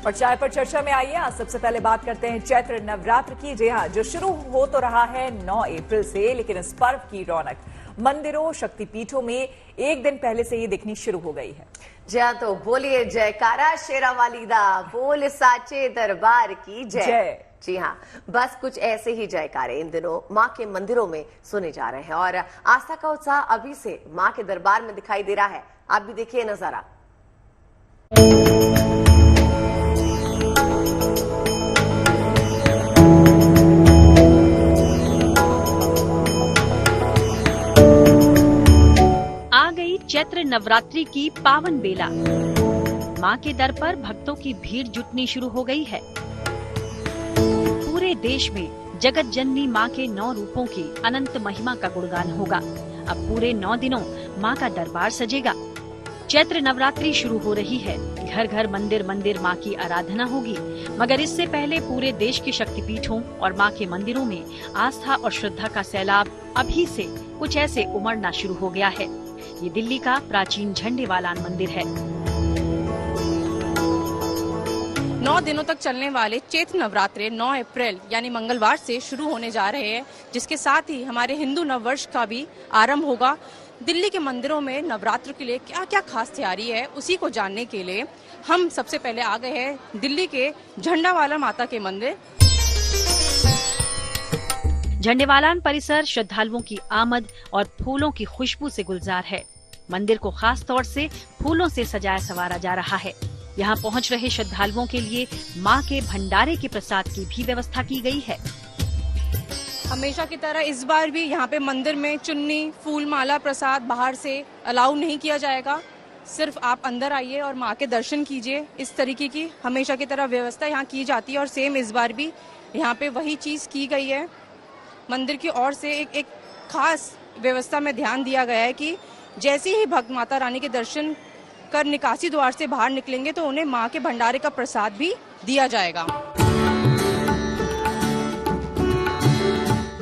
और चाय पर चर्चा में आइए आज सबसे पहले बात करते हैं चैत्र नवरात्र की। जी हाँ, जो शुरू हो तो रहा है 9 अप्रैल से, लेकिन इस पर्व की रौनक मंदिरों शक्तिपीठों में एक दिन पहले से ही दिखनी शुरू हो गई है। जी हाँ, तो बोलिए जयकारा शेरा वाली दा, बोल साचे दरबार की जय। जी हाँ, बस कुछ ऐसे ही जयकारे इन दिनों मां के मंदिरों में सुने जा रहे हैं और आस्था का उत्साह अभी से मां के दरबार में दिखाई दे रहा है। आप भी देखिए नजारा। आ गई चैत्र नवरात्रि की पावन बेला। मां के दर पर भक्तों की भीड़ जुटनी शुरू हो गई है। पूरे देश में जगत जननी मां के 9 रूपों की अनंत महिमा का गुणगान होगा। अब पूरे 9 दिनों मां का दरबार सजेगा। चैत्र नवरात्रि शुरू हो रही है। घर घर मंदिर मंदिर मां की आराधना होगी। मगर इससे पहले पूरे देश के शक्तिपीठों और मां के मंदिरों में आस्था और श्रद्धा का सैलाब अभी से कुछ ऐसे उमड़ना शुरू हो गया है। ये दिल्ली का प्राचीन झंडेवालान मंदिर है। 9 दिनों तक चलने वाले चैत्र नवरात्रे 9 अप्रैल यानी मंगलवार से शुरू होने जा रहे हैं, जिसके साथ ही हमारे हिंदू नववर्ष का भी आरंभ होगा। दिल्ली के मंदिरों में नवरात्र के लिए क्या क्या खास तैयारी है, उसी को जानने के लिए हम सबसे पहले आ गए हैं दिल्ली के झंडावाला माता के मंदिर। झंडेवालान परिसर श्रद्धालुओं की आमद और फूलों की खुशबू से गुलजार है। मंदिर को खास तौर से फूलों से सजाया संवारा जा रहा है। यहाँ पहुँच रहे श्रद्धालुओं के लिए मां के भंडारे के प्रसाद की भी व्यवस्था की गई है। हमेशा की तरह इस बार भी यहाँ पे मंदिर में चुन्नी, फूल माला, प्रसाद बाहर से अलाउ नहीं किया जाएगा। सिर्फ आप अंदर आइए और माँ के दर्शन कीजिए। इस तरीके की हमेशा की तरह व्यवस्था यहाँ की जाती है और सेम इस बार भी यहाँ पे वही चीज की गई है। मंदिर की ओर से एक खास व्यवस्था में ध्यान दिया गया है कि जैसे ही भक्त माता रानी के दर्शन कर निकासी द्वार से बाहर निकलेंगे तो उन्हें माँ के भंडारे का प्रसाद भी दिया जाएगा।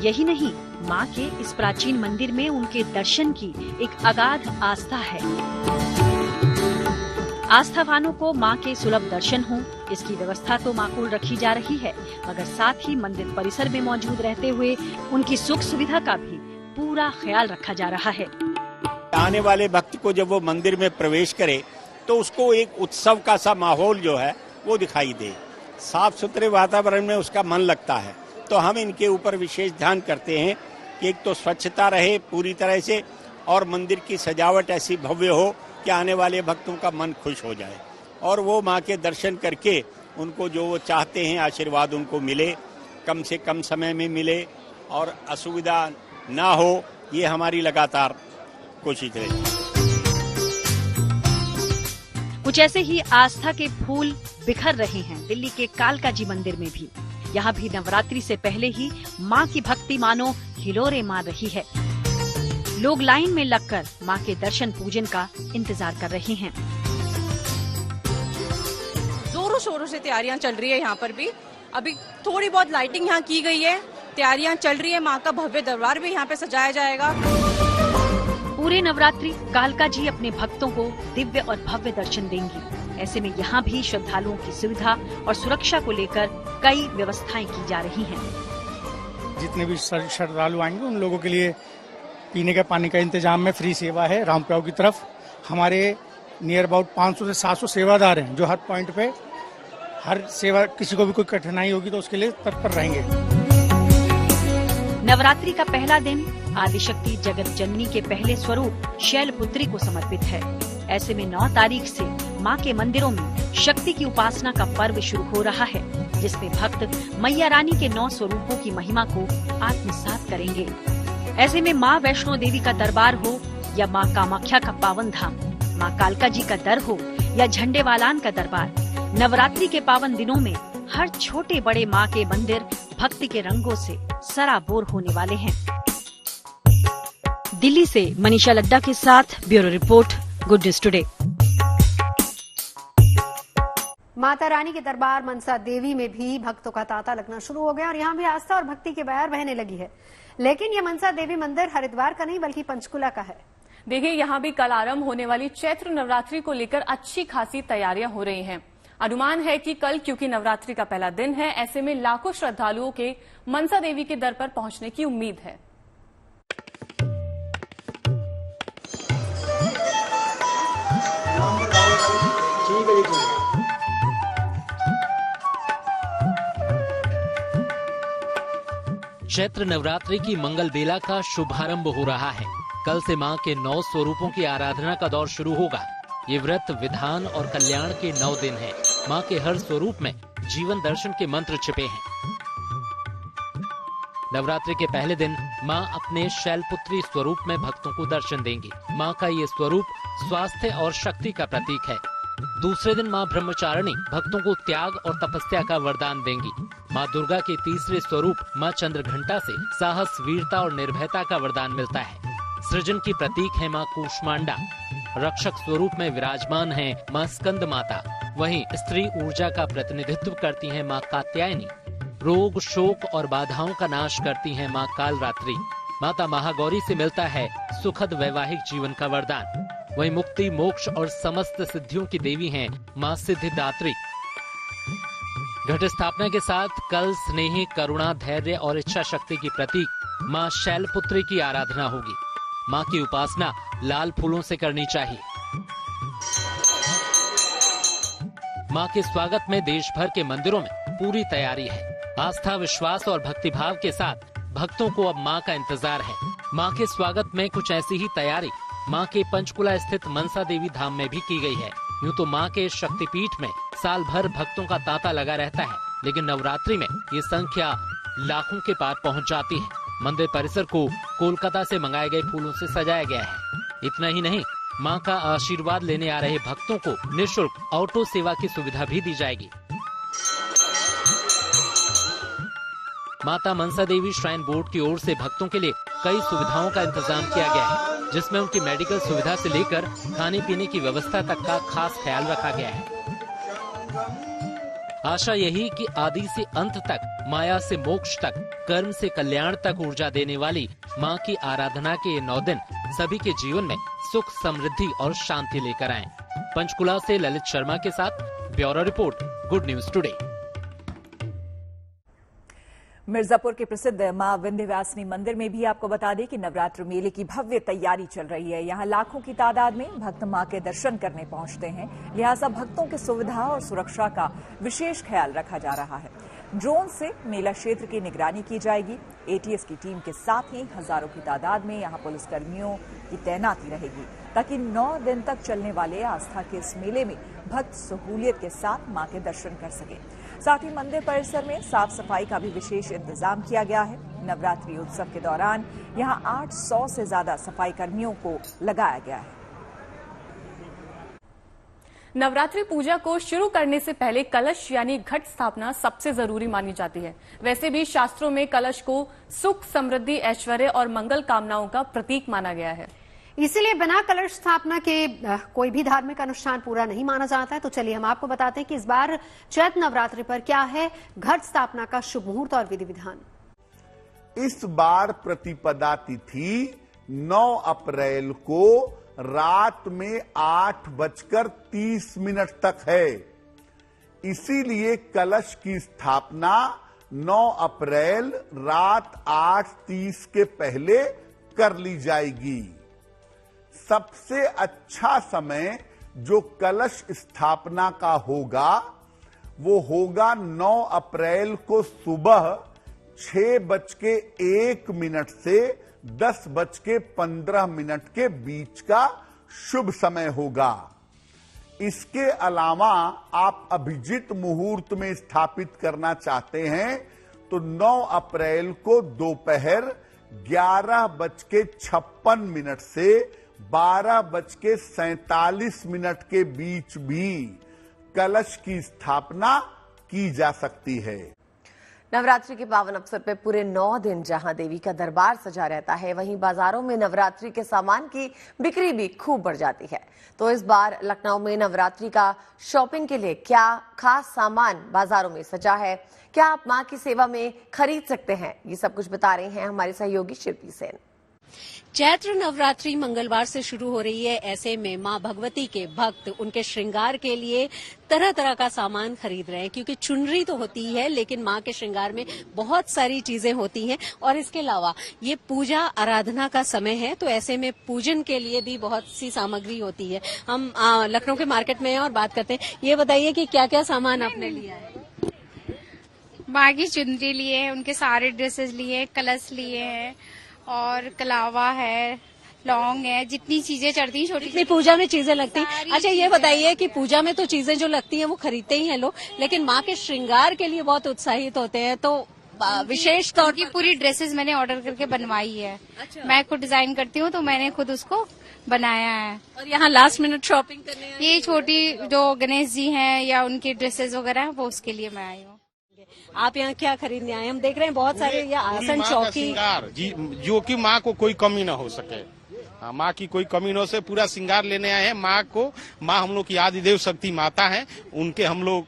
यही नहीं, मां के इस प्राचीन मंदिर में उनके दर्शन की एक अगाध आस्था है। आस्थावानों को मां के सुलभ दर्शन हो, इसकी व्यवस्था तो माकूल रखी जा रही है, मगर साथ ही मंदिर परिसर में मौजूद रहते हुए उनकी सुख सुविधा का भी पूरा ख्याल रखा जा रहा है। आने वाले भक्त को जब वो मंदिर में प्रवेश करे तो उसको एक उत्सव का सा माहौल जो है वो दिखाई दे। साफ सुथरे वातावरण में उसका मन लगता है। तो हम इनके ऊपर विशेष ध्यान करते हैं कि एक तो स्वच्छता रहे पूरी तरह से और मंदिर की सजावट ऐसी भव्य हो कि आने वाले भक्तों का मन खुश हो जाए और वो माँ के दर्शन करके उनको जो वो चाहते हैं आशीर्वाद उनको मिले, कम से कम समय में मिले और असुविधा ना हो, ये हमारी लगातार कोशिश रहेगी। कुछ ऐसे ही आस्था के फूल बिखर रहे हैं दिल्ली के कालका जी मंदिर में भी। यहाँ भी नवरात्रि से पहले ही माँ की भक्ति मानो हिलोरे मार रही है। लोग लाइन में लगकर माँ के दर्शन पूजन का इंतजार कर रहे हैं। जोरों शोरों से तैयारियां चल रही है। यहाँ पर भी अभी थोड़ी बहुत लाइटिंग यहाँ की गई है, तैयारियां चल रही है। माँ का भव्य दरबार भी यहाँ पे सजाया जाएगा। पूरे नवरात्रि कालका जी अपने भक्तों को दिव्य और भव्य दर्शन देंगी। ऐसे में यहाँ भी श्रद्धालुओं की सुविधा और सुरक्षा को लेकर कई व्यवस्थाएं की जा रही हैं। जितने भी श्रद्धालु आएंगे उन लोगों के लिए पीने के पानी का इंतजाम में फ्री सेवा है। रामप्राव की तरफ हमारे नियर अबाउट 500 से 700 सेवादार हैं जो हर पॉइंट पे हर सेवा, किसी को भी कोई कठिनाई होगी तो उसके लिए तत्पर रहेंगे। नवरात्रि का पहला दिन आदिशक्ति जगत जननी के पहले स्वरूप शैलपुत्री को समर्पित है। ऐसे में 9 तारीख से मां के मंदिरों में शक्ति की उपासना का पर्व शुरू हो रहा है, जिसमें भक्त मैया रानी के 9 स्वरूपों की महिमा को आत्मसात करेंगे। ऐसे में मां वैष्णो देवी का दरबार हो या मां कामाख्या का पावन धाम, मां कालका जी का दर हो या झंडेवालान का दरबार, नवरात्रि के पावन दिनों में हर छोटे बड़े मां के मंदिर भक्ति के रंगों से सराबोर होने वाले हैं। दिल्ली से मनीषा लड्डा के साथ bureau report, good news today. Mata Rani के दरबार मनसा देवी में भी भक्तों का तांता लगना शुरू हो गया और यहाँ भी आस्था और भक्ति की बहार बहने लगी है। लेकिन ये मनसा देवी मंदिर हरिद्वार का नहीं बल्कि पंचकुला का है। देखिए, यहाँ भी कल आरंभ होने वाली चैत्र नवरात्रि को लेकर अच्छी खासी तैयारियां हो रही हैं। अनुमान है कि कल, क्योंकि नवरात्रि का पहला दिन है, ऐसे में लाखों श्रद्धालुओं के मनसा देवी के दर पर पहुंचने की उम्मीद है। चैत्र नवरात्रि की मंगल बेला का शुभारंभ हो रहा है। कल से मां के 9 स्वरूपों की आराधना का दौर शुरू होगा। ये व्रत विधान और कल्याण के 9 दिन है। मां के हर स्वरूप में जीवन दर्शन के मंत्र छिपे हैं। नवरात्रि के पहले दिन मां अपने शैलपुत्री स्वरूप में भक्तों को दर्शन देंगी। मां का ये स्वरूप स्वास्थ्य और शक्ति का प्रतीक है। दूसरे दिन मां ब्रह्मचारिणी भक्तों को त्याग और तपस्या का वरदान देंगी। मां दुर्गा के तीसरे स्वरूप मां चंद्रघंटा से साहस, वीरता और निर्भयता का वरदान मिलता है। सृजन की प्रतीक है मां कूष्मांडा। रक्षक स्वरूप में विराजमान है मां स्कंद माता। वहीं स्त्री ऊर्जा का प्रतिनिधित्व करती है मां कात्यायनी। रोग, शोक और बाधाओं का नाश करती है मां कालरात्रि। माता महागौरी से मिलता है सुखद वैवाहिक जीवन का वरदान। वहीं मुक्ति, मोक्ष और समस्त सिद्धियों की देवी हैं मां सिद्धिदात्री। घट स्थापना के साथ कल स्नेह, करुणा, धैर्य और इच्छा शक्ति की प्रतीक मां शैलपुत्री की आराधना होगी। मां की उपासना लाल फूलों से करनी चाहिए। मां के स्वागत में देश भर के मंदिरों में पूरी तैयारी है। आस्था, विश्वास और भक्तिभाव के साथ भक्तों को अब मां का इंतजार है। मां के स्वागत में कुछ ऐसी ही तैयारी मां के पंचकुला स्थित मनसा देवी धाम में भी की गई है। यूं तो मां के शक्तिपीठ में साल भर भक्तों का तांता लगा रहता है, लेकिन नवरात्रि में ये संख्या लाखों के पार पहुंच जाती है। मंदिर परिसर को कोलकाता से मंगाए गए फूलों से सजाया गया है। इतना ही नहीं, मां का आशीर्वाद लेने आ रहे भक्तों को निःशुल्क ऑटो सेवा की सुविधा भी दी जाएगी। माता मनसा देवी श्राइन बोर्ड की ओर से भक्तों के लिए कई सुविधाओं का इंतजाम किया गया है, जिसमें उनकी मेडिकल सुविधा से लेकर खाने पीने की व्यवस्था तक का खास ख्याल रखा गया है। आशा यही कि आदि से अंत तक, माया से मोक्ष तक, कर्म से कल्याण तक ऊर्जा देने वाली मां की आराधना के ये 9 दिन सभी के जीवन में सुख, समृद्धि और शांति लेकर आएं। पंचकुला से ललित शर्मा के साथ bureau report, good news today. Mirzapur के प्रसिद्ध मां विंध्यवासिनी मंदिर में भी आपको बता दें कि नवरात्र मेले की भव्य तैयारी चल रही है। यहां लाखों की तादाद में भक्त मां के दर्शन करने पहुंचते हैं, लिहाजा भक्तों की सुविधा और सुरक्षा का विशेष ख्याल रखा जा रहा है। ड्रोन से मेला क्षेत्र की निगरानी की जाएगी। एटीएस की टीम के साथ ही हजारों की तादाद में यहां पुलिसकर्मियों की तैनाती रहेगी, ताकि 9 दिन तक चलने वाले आस्था के इस मेले में भक्त सहूलियत के साथ मां के दर्शन कर सके। साथ ही मंदिर परिसर में साफ सफाई का भी विशेष इंतजाम किया गया है। नवरात्रि उत्सव के दौरान यहां 800 से ज्यादा सफाई कर्मियों को लगाया गया है। नवरात्रि पूजा को शुरू करने से पहले कलश यानी घट स्थापना सबसे जरूरी मानी जाती है। वैसे भी शास्त्रों में कलश को सुख, समृद्धि, ऐश्वर्य और मंगल कामनाओं का प्रतीक माना गया है। इसीलिए बिना कलश स्थापना के कोई भी धार्मिक अनुष्ठान पूरा नहीं माना जाता है। तो चलिए हम आपको बताते हैं कि इस बार चैत्र नवरात्रि पर क्या है घट स्थापना का शुभ मुहूर्त और विधि विधान। इस बार प्रतिपदा तिथि 9 अप्रैल को रात में 8:30 तक है। इसीलिए कलश की स्थापना 9 अप्रैल रात 8:30 के पहले कर ली जाएगी। सबसे अच्छा समय जो कलश स्थापना का होगा वो होगा 9 अप्रैल को सुबह 6:01 से 10:15 के बीच का शुभ समय होगा। इसके अलावा आप अभिजित मुहूर्त में स्थापित करना चाहते हैं तो 9 अप्रैल को दोपहर 11:56 से 12:47 के बीच भी कलश की स्थापना की जा सकती है। नवरात्रि के पावन अवसर पर पूरे 9 दिन जहां देवी का दरबार सजा रहता है, वहीं बाजारों में नवरात्रि के सामान की बिक्री भी खूब बढ़ जाती है। तो इस बार लखनऊ में नवरात्रि का शॉपिंग के लिए क्या खास सामान बाजारों में सजा है, क्या आप मां की सेवा में खरीद सकते हैं, ये सब कुछ बता रहे हैं हमारे सहयोगी शिल्पी सेन। चैत्र नवरात्रि मंगलवार से शुरू हो रही है। ऐसे में मां भगवती के भक्त उनके श्रृंगार के लिए तरह तरह का सामान खरीद रहे हैं, क्योंकि चुनरी तो होती है लेकिन मां के श्रृंगार में बहुत सारी चीजें होती हैं। और इसके अलावा ये पूजा आराधना का समय है, तो ऐसे में पूजन के लिए भी बहुत सी सामग्री होती है। हम लखनऊ के मार्केट में हैं और बात करते हैं। ये बताइए कि क्या क्या सामान आपने लिया है? माँ की चुनरी लिए हैं, उनके सारे ड्रेसेस लिए हैं, कलश लिए हैं और कलावा है, लौंग है, जितनी चीजें चढ़ती हैं छोटी पूजा में चीजें लगती हैं। अच्छा ये बताइए कि पूजा में तो चीजें जो लगती हैं वो खरीदते ही हैं लोग, लेकिन माँ के श्रृंगार के लिए बहुत उत्साहित होते हैं, तो विशेष तौर की पूरी ड्रेसेस मैंने ऑर्डर करके बनवाई है। अच्छा। मैं खुद डिजाइन करती हूँ तो मैंने खुद उसको बनाया है। और यहाँ लास्ट मिनट शॉपिंग करने ये छोटी जो गणेश जी हैं या उनकी ड्रेसेस वगैरह वो उसके लिए मैं आई हूँ। आप यहाँ क्या खरीदने आए? हम देख रहे हैं बहुत सारे ये आसन चौकी जी, जो कि माँ को कोई कमी न हो सके, माँ की कोई कमी न हो सके, पूरा श्रृंगार लेने आए हैं। माँ हम लोग की आदिदेव शक्ति माता है, उनके हम लोग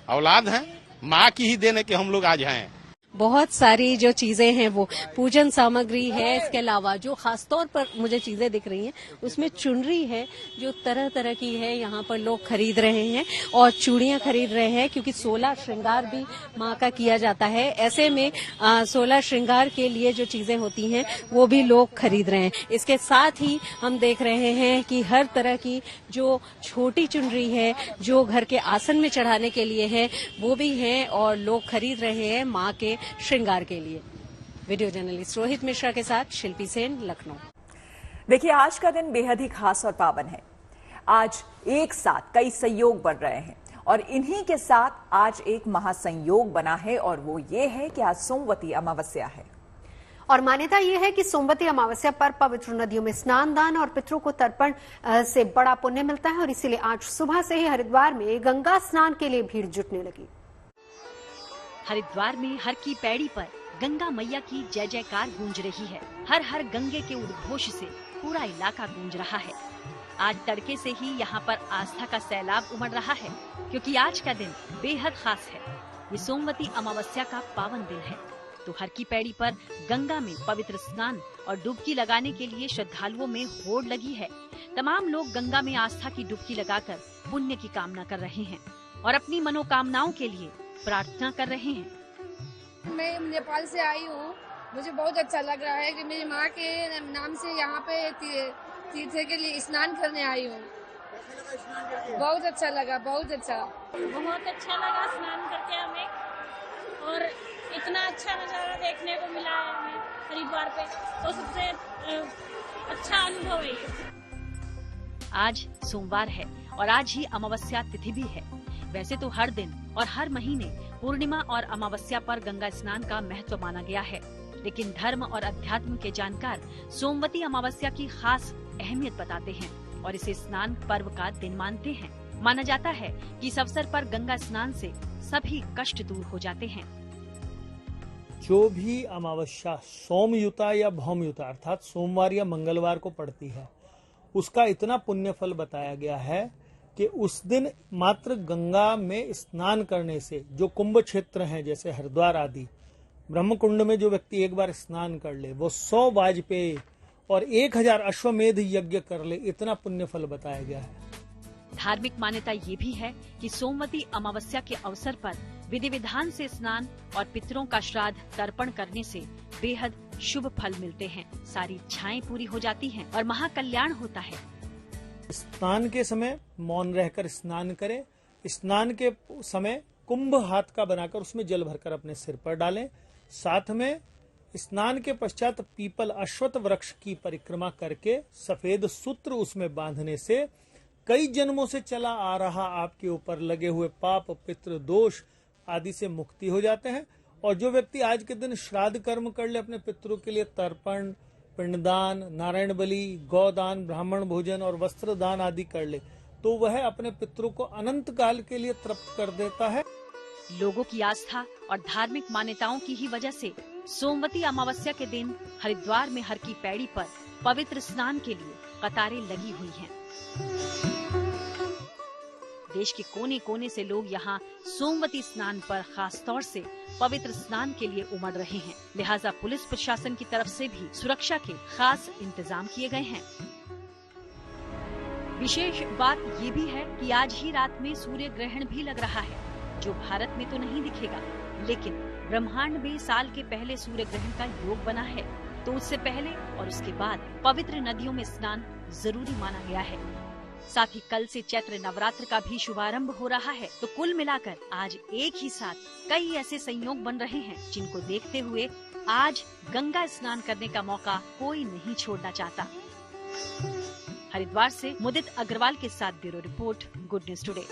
औलाद हैं, माँ की ही देने के हम लोग आज हैं। बहुत सारी जो चीजें हैं वो पूजन सामग्री है। इसके अलावा जो खासतौर पर मुझे चीजें दिख रही हैं उसमें चुनरी है जो तरह तरह की है। यहाँ पर लोग खरीद रहे हैं और चूड़ियां खरीद रहे हैं, क्योंकि 16 श्रृंगार भी माँ का किया जाता है। ऐसे में 16 श्रृंगार के लिए जो चीजें होती हैं वो भी लोग खरीद रहे हैं। इसके साथ ही हम देख रहे हैं कि हर तरह की जो छोटी चुनरी है जो घर के आसन में चढ़ाने के लिए है वो भी है और लोग खरीद रहे हैं माँ के श्रृंगार के लिए। वीडियो जर्नलिस्ट रोहित मिश्रा के साथ शिल्पी सेन, लखनऊ। देखिए, आज का दिन बेहद ही खास और पावन है। आज एक साथ कई संयोग बन रहे हैं और इन्हीं के साथ आज एक महासंयोग बना है और वो ये है कि आज सोमवती अमावस्या है। और मान्यता यह है कि सोमवती अमावस्या पर पवित्र नदियों में स्नान दान और पितरों को तर्पण से बड़ा पुण्य मिलता है और इसीलिए आज सुबह से ही हरिद्वार में गंगा स्नान के लिए भीड़ जुटने लगी। हरिद्वार में हर की पैड़ी पर गंगा मैया की जय जयकार गूंज रही है। हर हर गंगे के उद्घोष से पूरा इलाका गूंज रहा है। आज तड़के से ही यहाँ पर आस्था का सैलाब उमड़ रहा है, क्योंकि आज का दिन बेहद खास है। ये सोमवती अमावस्या का पावन दिन है, तो हर की पैड़ी पर गंगा में पवित्र स्नान और डुबकी लगाने के लिए श्रद्धालुओं में होड़ लगी है। तमाम लोग गंगा में आस्था की डुबकी लगाकर पुण्य की कामना कर रहे हैं और अपनी मनोकामनाओं के लिए प्रार्थना कर रहे हैं। मैं नेपाल से आई हूँ, मुझे बहुत अच्छा लग रहा है कि मेरी माँ के नाम से यहाँ पे तीर्थ के लिए स्नान करने आई हूँ। बहुत अच्छा लगा, बहुत अच्छा लगा स्नान करके हमें, और इतना अच्छा नजारा देखने को मिला है हमें हरिद्वार पे, तो सबसे अच्छा अनुभव है। आज सोमवार है और आज ही अमावस्या तिथि भी है। वैसे तो हर दिन और हर महीने पूर्णिमा और अमावस्या पर गंगा स्नान का महत्व माना गया है, लेकिन धर्म और अध्यात्म के जानकार सोमवती अमावस्या की खास अहमियत बताते हैं और इसे स्नान पर्व का दिन मानते हैं। माना जाता है कि इस अवसर पर गंगा स्नान से सभी कष्ट दूर हो जाते हैं। जो भी अमावस्या सोमयुता या भौमयुता अर्थात सोमवार या मंगलवार को पड़ती है, उसका इतना पुण्य फल बताया गया है कि उस दिन मात्र गंगा में स्नान करने से, जो कुंभ क्षेत्र हैं जैसे हरिद्वार आदि, ब्रह्मकुंड में जो व्यक्ति एक बार स्नान कर ले वो 100 वाजपेयी और 1000 अश्वमेध यज्ञ कर ले, इतना पुण्य फल बताया गया है। धार्मिक मान्यता ये भी है कि सोमवती अमावस्या के अवसर पर विधि विधान से स्नान और पितरों का श्राद्ध तर्पण करने से बेहद शुभ फल मिलते हैं, सारी इच्छाएं पूरी हो जाती हैं और महाकल्याण होता है। स्नान के समय मौन रहकर स्नान करें। स्नान के समय कुंभ हाथ का बनाकर उसमें जल भरकर अपने सिर पर डालें। साथ में स्नान के पश्चात पीपल अश्वत्थ वृक्ष की परिक्रमा करके सफेद सूत्र उसमें बांधने से कई जन्मों से चला आ रहा आपके ऊपर लगे हुए पाप, पितृ दोष आदि से मुक्ति हो जाते हैं। और जो व्यक्ति आज के दिन श्राद्ध कर्म कर ले, अपने पितरों के लिए तर्पण, पिंडदान, नारायण बलि, गौदान, ब्राह्मण भोजन और वस्त्र दान आदि कर ले, तो वह अपने पितरों को अनंत काल के लिए तृप्त कर देता है। लोगों की आस्था और धार्मिक मान्यताओं की ही वजह से सोमवती अमावस्या के दिन हरिद्वार में हर की पैड़ी पर पवित्र स्नान के लिए कतारें लगी हुई हैं। देश के कोने कोने से लोग यहाँ सोमवती स्नान पर खास तौर से पवित्र स्नान के लिए उमड़ रहे हैं। लिहाजा पुलिस प्रशासन की तरफ से भी सुरक्षा के खास इंतजाम किए गए हैं। विशेष बात ये भी है कि आज ही रात में सूर्य ग्रहण भी लग रहा है, जो भारत में तो नहीं दिखेगा, लेकिन ब्रह्मांड में साल के पहले सूर्य ग्रहण का योग बना है। तो उससे पहले और उसके बाद पवित्र नदियों में स्नान जरूरी माना गया है। साथ ही कल से चैत्र नवरात्र का भी शुभारंभ हो रहा है। तो कुल मिलाकर आज एक ही साथ कई ऐसे संयोग बन रहे हैं, जिनको देखते हुए आज गंगा स्नान करने का मौका कोई नहीं छोड़ना चाहता। हरिद्वार से मुदित अग्रवाल के साथ bureau report, good news today.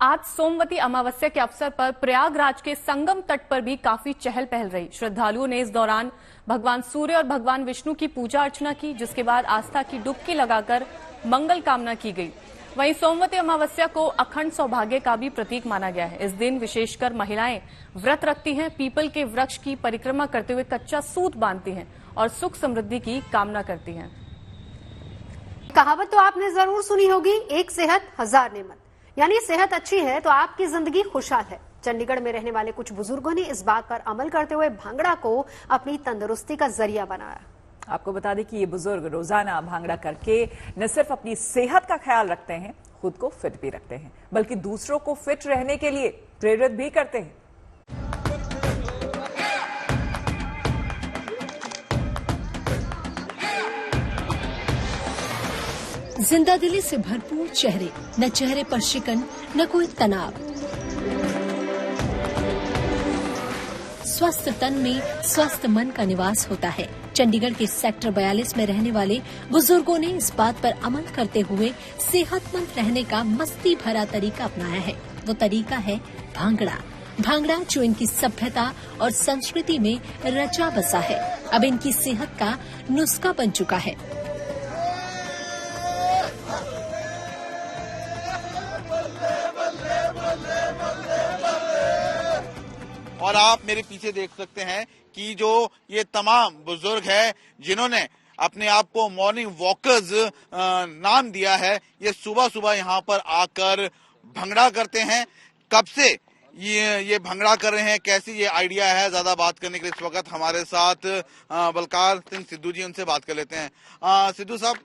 आज सोमवती अमावस्या के अवसर पर प्रयागराज के संगम तट पर भी काफी चहल पहल रही। श्रद्धालुओं ने इस दौरान भगवान सूर्य और भगवान विष्णु की पूजा अर्चना की, जिसके बाद आस्था की डुबकी लगाकर मंगल कामना की गई। वहीं सोमवती अमावस्या को अखंड सौभाग्य का भी प्रतीक माना गया है। इस दिन विशेषकर महिलाएं व्रत रखती हैं, पीपल के वृक्ष की परिक्रमा करते हुए कच्चा सूत बांधती हैं और सुख समृद्धि की कामना करती हैं। कहावत तो आपने जरूर सुनी होगी, एक सेहत हजार नेमत, यानी सेहत अच्छी है तो आपकी जिंदगी खुशहाल है। चंडीगढ़ में रहने वाले कुछ बुजुर्गों ने इस बात पर अमल करते हुए भांगड़ा को अपनी तंदुरुस्ती का जरिया बनाया। आपको बता दें कि ये बुजुर्ग रोजाना भांगड़ा करके न सिर्फ अपनी सेहत का ख्याल रखते हैं, खुद को फिट भी रखते हैं, बल्कि दूसरों को फिट रहने के लिए प्रेरित भी करते हैं। जिंदा दिली से भरपूर चेहरे, न चेहरे पर शिकन न कोई तनाव। स्वस्थ तन में स्वस्थ मन का निवास होता है। चंडीगढ़ के सेक्टर 42 में रहने वाले बुजुर्गों ने इस बात पर अमल करते हुए सेहतमंद रहने का मस्ती भरा तरीका अपनाया है। वो तरीका है भांगड़ा। भांगड़ा जो इनकी सभ्यता और संस्कृति में रचा बसा है, अब इनकी सेहत का नुस्खा बन चुका है। और आप मेरे पीछे देख सकते हैं कि जो ये तमाम बुजुर्ग हैं जिन्होंने अपने आप को मॉर्निंग वॉकर्स नाम दिया है, ये सुबह सुबह यहाँ पर आकर भंगड़ा करते हैं। कब से ये भंगड़ा कर रहे हैं, कैसी ये आइडिया है, ज्यादा बात करने के लिए इस वक्त हमारे साथ बलकार सिंह सिद्धू जी, उनसे बात कर लेते हैं। सिद्धू साहब,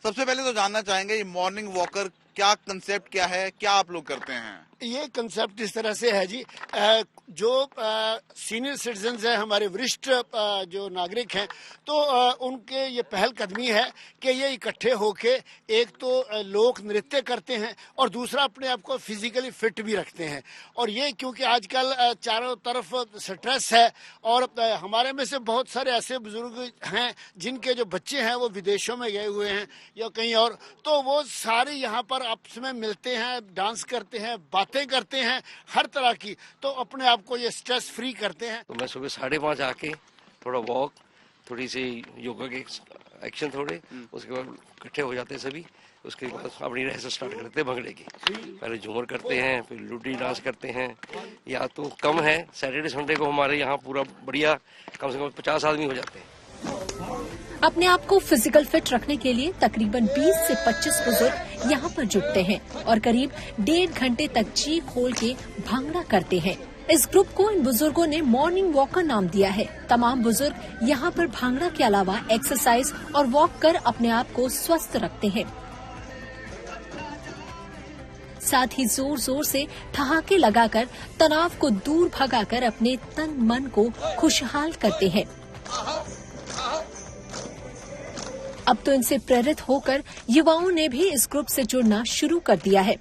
सबसे पहले तो जानना चाहेंगे ये मॉर्निंग वॉकर क्या कंसेप्ट क्या है, क्या आप लोग करते हैं? ये कंसेप्ट इस तरह से है जी, जो सीनियर सिटीजन्स हैं, हमारे वरिष्ठ जो नागरिक हैं, तो उनके ये पहल कदमी है कि ये इकट्ठे होके एक तो लोक नृत्य करते हैं और दूसरा अपने आप को फिजिकली फिट भी रखते हैं। और ये क्योंकि आजकल चारों तरफ स्ट्रेस है और हमारे में से बहुत सारे ऐसे बुजुर्ग हैं जिनके जो बच्चे हैं वो विदेशों में गए हुए हैं या कहीं और, तो वो सारे यहाँ पर आपस में मिलते हैं, डांस करते हैं, बातें करते हैं हर तरह की, तो अपने आप को ये स्ट्रेस फ्री करते हैं। तो मैं सुबह 5:30 आके थोड़ा वॉक, थोड़ी सी योगा के एक्शन थोड़े, उसके बाद इकट्ठे हो जाते हैं सभी। उसके बाद अपनी रेस स्टार्ट करते हैं भंगड़े की। पहले झूमर करते हैं, फिर लुडी डांस करते हैं। या तो कम है, सैटरडे संडे को हमारे यहाँ पूरा बढ़िया कम से कम 50 आदमी हो जाते हैं। अपने आप को फिजिकल फिट रखने के लिए तकरीबन 20 से 25 बुजुर्ग यहाँ पर जुटते हैं और करीब 1.5 घंटे तक जी खोल के भांगड़ा करते हैं। इस ग्रुप को इन बुजुर्गों ने मॉर्निंग वॉकर नाम दिया है। तमाम बुजुर्ग यहाँ पर भांगड़ा के अलावा एक्सरसाइज और वॉक कर अपने आप को स्वस्थ रखते हैं। साथ ही जोर जोर से ठहाके लगाकर तनाव को दूर भगाकर अपने तन मन को खुशहाल करते हैं। अब तो इनसे प्रेरित होकर युवाओं ने भी इस ग्रुप से जुड़ना शुरू कर दिया है।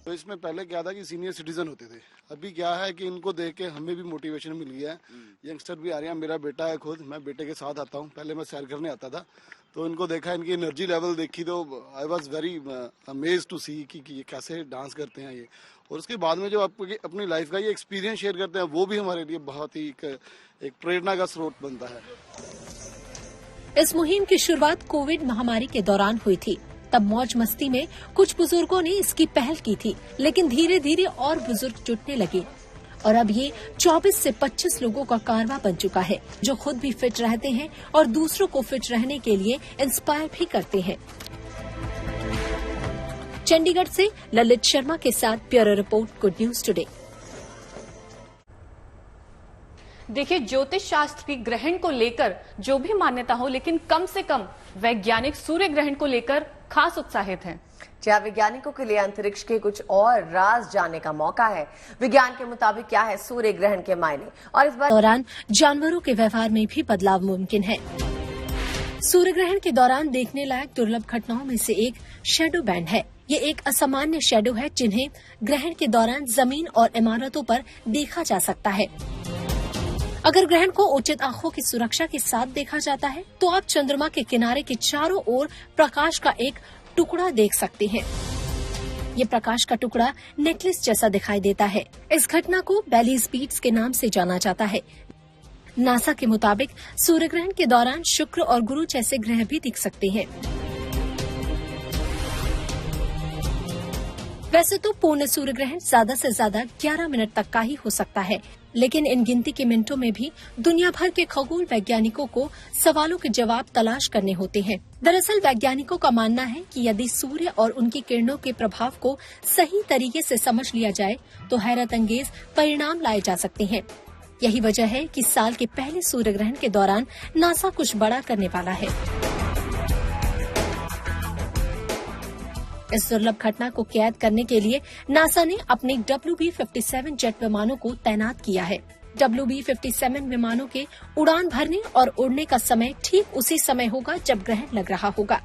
तो इसमें पहले क्या था कि सीनियर सिटीजन होते थे, अभी क्या है कि इनको देख के हमें भी मोटिवेशन मिल गया है। यंगस्टर भी आ रहे हैं, मेरा बेटा है खुद, मैं बेटे के साथ आता हूँ। पहले मैं सैर करने आता था, तो इनको देखा, इनकी एनर्जी लेवल देखी तो I was very amaze to see कि ये कैसे डांस करते हैं ये। और उसके बाद में जो आपको अपनी लाइफ का ये एक्सपीरियंस शेयर करते हैं, वो भी हमारे लिए बहुत ही एक प्रेरणा का स्रोत बनता है। इस मुहिम की शुरुआत कोविड महामारी के दौरान हुई थी। तब मौज मस्ती में कुछ बुजुर्गों ने इसकी पहल की थी, लेकिन धीरे धीरे और बुजुर्ग जुटने लगे। और अब ये 24 से 25 लोगों का कारवां बन चुका है, जो खुद भी फिट रहते हैं और दूसरों को फिट रहने के लिए इंस्पायर भी करते हैं। चंडीगढ़ से ललित शर्मा के साथ bureau report, good news today. देखिए, ज्योतिष शास्त्र की ग्रहण को लेकर जो भी मान्यता हो, लेकिन कम से कम वैज्ञानिक सूर्य ग्रहण को लेकर खास उत्साहित हैं। जहां वैज्ञानिकों के लिए अंतरिक्ष के कुछ और राज जानने का मौका है। विज्ञान के मुताबिक क्या है सूर्य ग्रहण के मायने, और इस बार दौरान जानवरों के व्यवहार में भी बदलाव मुमकिन है। सूर्य ग्रहण के दौरान देखने लायक दुर्लभ घटनाओं में से एक शैडो बैंड है। ये एक असामान्य शैडो है जिन्हें ग्रहण के दौरान जमीन और इमारतों पर देखा जा सकता है। अगर ग्रहण को उचित आंखों की सुरक्षा के साथ देखा जाता है तो आप चंद्रमा के किनारे के चारों ओर प्रकाश का एक टुकड़ा देख सकते हैं। ये प्रकाश का टुकड़ा नेकलेस जैसा दिखाई देता है। इस घटना को बेलीज बीट्स के नाम से जाना जाता है। नासा के मुताबिक सूर्य ग्रहण के दौरान शुक्र और गुरु जैसे ग्रह भी दिख सकते हैं। वैसे तो पूर्ण सूर्य ग्रहण ज्यादा से ज्यादा 11 मिनट तक का ही हो सकता है, लेकिन इन गिनती के मिनटों में भी दुनिया भर के खगोल वैज्ञानिकों को सवालों के जवाब तलाश करने होते हैं। दरअसल वैज्ञानिकों का मानना है कि यदि सूर्य और उनकी किरणों के प्रभाव को सही तरीके से समझ लिया जाए तो हैरत अंगेज परिणाम लाए जा सकते हैं। यही वजह है कि साल के पहले सूर्य ग्रहण के दौरान नासा कुछ बड़ा करने वाला है। इस दुर्लभ घटना को कैद करने के लिए नासा ने अपने WB-57 जेट विमानों को तैनात किया है। WB-57 विमानों के उड़ान भरने और उड़ने का समय ठीक उसी समय होगा जब ग्रहण लग रहा होगा।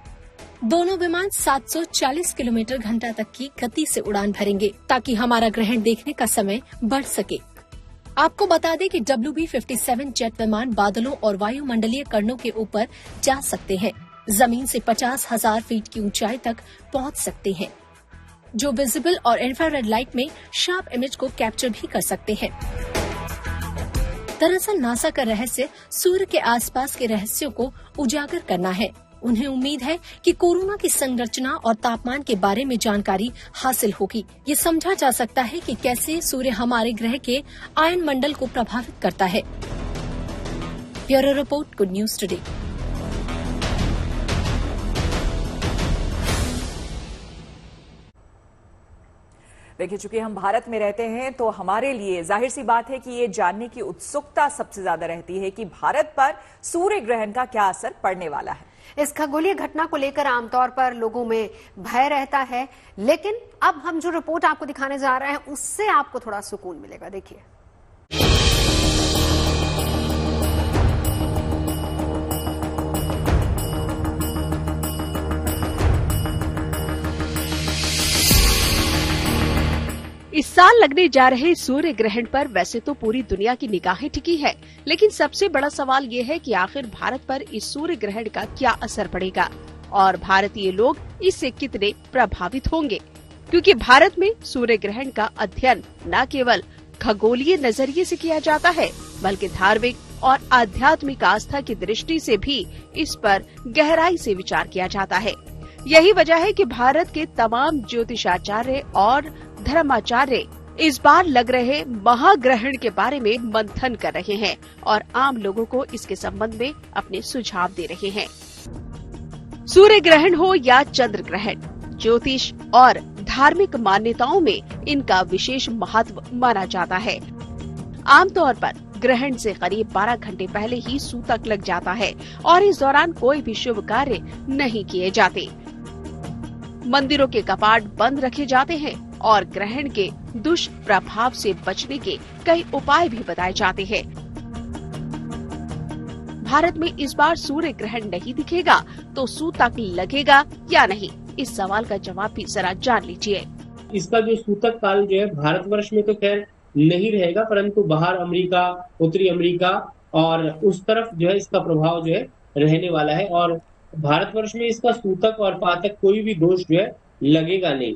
दोनों विमान 740 किलोमीटर घंटा तक की गति से उड़ान भरेंगे ताकि हमारा ग्रहण देखने का समय बढ़ सके। आपको बता दें कि WB-57 जेट विमान बादलों और वायुमंडलीय कणों के ऊपर जा सकते हैं। जमीन से 50,000 फीट की ऊंचाई तक पहुंच सकते हैं, जो विजिबल और इंफ्रारेड लाइट में शार्प इमेज को कैप्चर भी कर सकते हैं। दरअसल नासा का रहस्य सूर्य के आसपास के रहस्यों को उजागर करना है। उन्हें उम्मीद है कि कोरोना की संरचना और तापमान के बारे में जानकारी हासिल होगी। ये समझा जा सकता है कि कैसे सूर्य हमारे ग्रह के आयन मंडल को प्रभावित करता है। Bureau report, good news today. देखिए, चूंकि हम भारत में रहते हैं तो हमारे लिए जाहिर सी बात है कि ये जानने की उत्सुकता सबसे ज्यादा रहती है कि भारत पर सूर्य ग्रहण का क्या असर पड़ने वाला है। इस खगोलीय घटना को लेकर आमतौर पर लोगों में भय रहता है, लेकिन अब हम जो रिपोर्ट आपको दिखाने जा रहे हैं उससे आपको थोड़ा सुकून मिलेगा। देखिए, इस साल लगने जा रहे सूर्य ग्रहण पर वैसे तो पूरी दुनिया की निगाहें टिकी है, लेकिन सबसे बड़ा सवाल ये है कि आखिर भारत पर इस सूर्य ग्रहण का क्या असर पड़ेगा और भारतीय लोग इससे कितने प्रभावित होंगे, क्योंकि भारत में सूर्य ग्रहण का अध्ययन न केवल खगोलीय नजरिए से किया जाता है, बल्कि धार्मिक और आध्यात्मिक आस्था की दृष्टि से भी इस पर गहराई से विचार किया जाता है। यही वजह है कि भारत के तमाम ज्योतिषाचार्य और धर्माचार्य इस बार लग रहे महाग्रहण के बारे में मंथन कर रहे हैं और आम लोगों को इसके संबंध में अपने सुझाव दे रहे हैं। सूर्य ग्रहण हो या चंद्र ग्रहण, ज्योतिष और धार्मिक मान्यताओं में इनका विशेष महत्व माना जाता है। आमतौर पर ग्रहण से करीब 12 घंटे पहले ही सूतक लग जाता है और इस दौरान कोई भी शुभ कार्य नहीं किए जाते। मंदिरों के कपाट बंद रखे जाते हैं और ग्रहण के दुष्प्रभाव से बचने के कई उपाय भी बताए जाते हैं। भारत में इस बार सूर्य ग्रहण नहीं दिखेगा तो सूतक लगेगा या नहीं, इस सवाल का जवाब भी जरा जान लीजिए। इसका जो सूतक काल जो है भारतवर्ष में तो खैर नहीं रहेगा, परंतु बाहर अमेरिका, उत्तरी अमेरिका और उस तरफ जो है इसका प्रभाव जो है रहने वाला है और भारतवर्ष में इसका सूतक और पातक कोई भी दोष जो है लगेगा नहीं।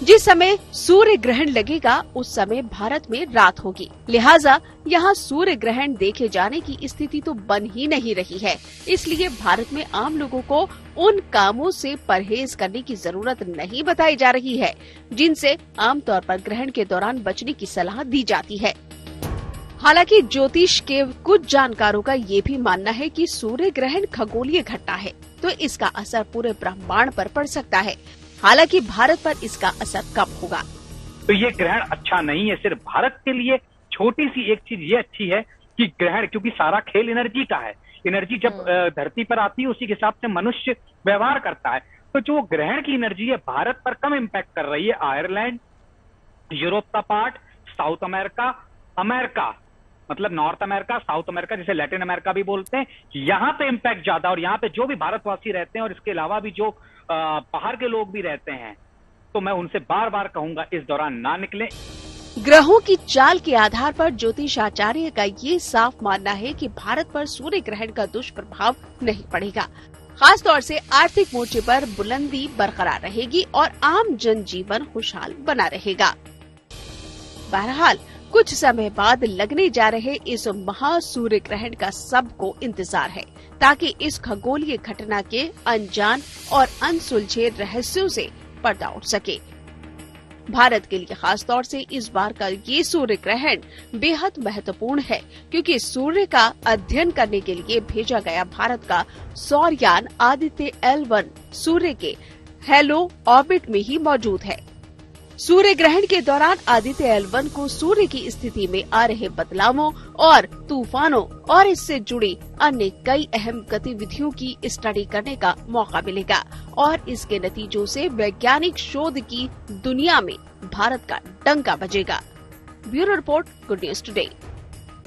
जिस समय सूर्य ग्रहण लगेगा उस समय भारत में रात होगी, लिहाजा यहाँ सूर्य ग्रहण देखे जाने की स्थिति तो बन ही नहीं रही है। इसलिए भारत में आम लोगों को उन कामों से परहेज करने की जरूरत नहीं बताई जा रही है जिनसे आमतौर पर ग्रहण के दौरान बचने की सलाह दी जाती है। हालांकि ज्योतिष के कुछ जानकारों का ये भी मानना है कि सूर्य ग्रहण खगोलीय घटना है, तो इसका असर पूरे ब्रह्मांड पर पड़ सकता है। हालांकि भारत पर इसका असर कम होगा। तो ये ग्रहण अच्छा नहीं है सिर्फ भारत के लिए। छोटी सी एक चीज ये अच्छी है कि ग्रहण, क्योंकि सारा खेल एनर्जी का है, एनर्जी जब धरती पर आती है उसी के हिसाब से मनुष्य व्यवहार करता है। तो जो ग्रहण की एनर्जी है भारत पर कम इम्पैक्ट कर रही है। आयरलैंड, यूरोप का पार्ट, साउथ अमेरिका, अमेरिका मतलब नॉर्थ अमेरिका, साउथ अमेरिका जिसे लैटिन अमेरिका भी बोलते हैं, यहाँ पे इम्पैक्ट ज्यादा। और यहाँ पे जो भी भारतवासी रहते हैं और इसके अलावा भी जो बाहर के लोग भी रहते हैं, तो मैं उनसे बार बार कहूंगा इस दौरान ना निकलें। ग्रहों की चाल के आधार पर ज्योतिषाचार्य का ये साफ मानना है कि भारत पर सूर्य ग्रहण का दुष्प्रभाव नहीं पड़ेगा। खास तौर से आर्थिक मोर्चे पर बुलंदी बरकरार रहेगी और आम जनजीवन खुशहाल बना रहेगा। बहरहाल कुछ समय बाद लगने जा रहे इस महासूर्य ग्रहण का सबको इंतजार है, ताकि इस खगोलीय घटना के अनजान और अनसुलझे रहस्यों से पर्दा उठ सके। भारत के लिए खास तौर से इस बार का ये सूर्य ग्रहण बेहद महत्वपूर्ण है, क्योंकि सूर्य का अध्ययन करने के लिए भेजा गया भारत का सौरयान आदित्य L1 सूर्य के हेलो ऑर्बिट में ही मौजूद है। सूर्य ग्रहण के दौरान आदित्य L1 को सूर्य की स्थिति में आ रहे बदलावों और तूफानों और इससे जुड़ी अन्य कई अहम गतिविधियों की स्टडी करने का मौका मिलेगा और इसके नतीजों से वैज्ञानिक शोध की दुनिया में भारत का डंका बजेगा। Bureau report, good news today.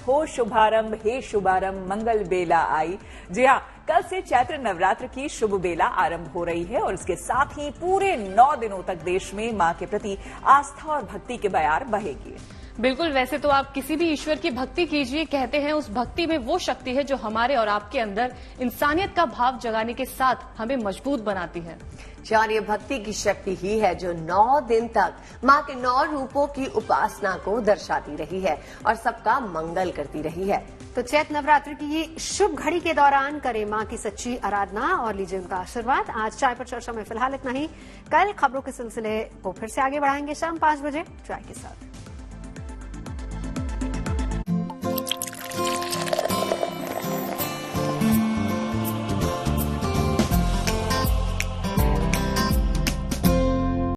हो शुभारंभ हे शुभारंभ मंगल बेला आई। जी हाँ, कल से चैत्र नवरात्र की शुभ बेला आरंभ हो रही है और इसके साथ ही पूरे 9 दिनों तक देश में मां के प्रति आस्था और भक्ति के बयार बहेगी। बिल्कुल, वैसे तो आप किसी भी ईश्वर की भक्ति कीजिए, कहते हैं उस भक्ति में वो शक्ति है जो हमारे और आपके अंदर इंसानियत का भाव जगाने के साथ हमें मजबूत बनाती है। और ये भक्ति की शक्ति ही है जो 9 दिन तक मां के 9 रूपों की उपासना को दर्शाती रही है और सबका मंगल करती रही है। तो चैत्र नवरात्र की ये शुभ घड़ी के दौरान करें मां की सच्ची आराधना और लीजिए उनका आशीर्वाद। आज चाय पर चर्चा में फिलहाल इतना ही। कल खबरों के सिलसिले को फिर से आगे बढ़ाएंगे शाम 5 बजे चाय के साथ।